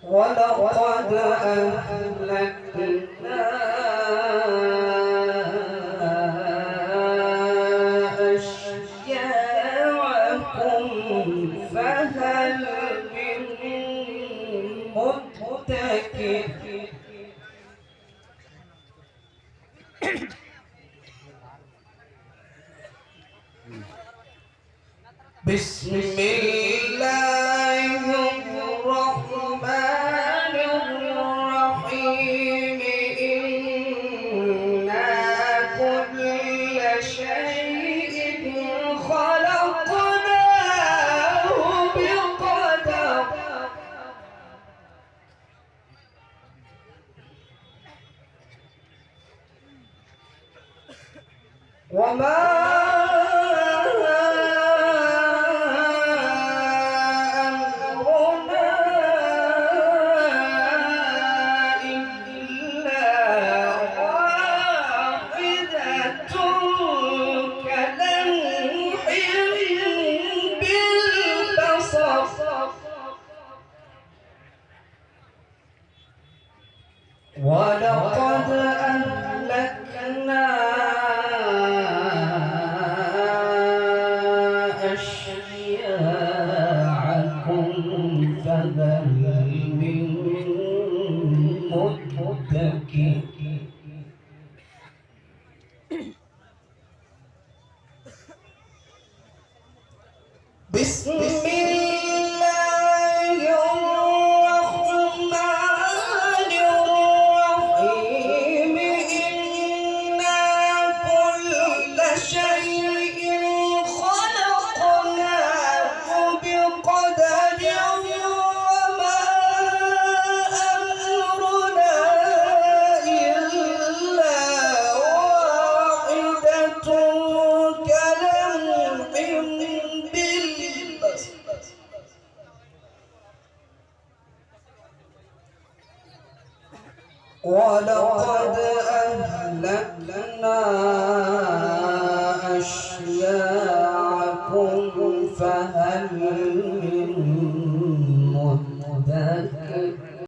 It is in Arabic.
ولقد أهلكنا أشياعكم فهل من مدكر. بسم الله الرحمن الرحيم إنا كل شيء خلقناه بقدر وما ولقد أهلكنا أشياعكم فهل من مدكر. بسم الله الرحمن الرحيم إنا كل شيء خلقناه بقدر وما أمرنا إلا واحدة كلمح ولقد أهلكنا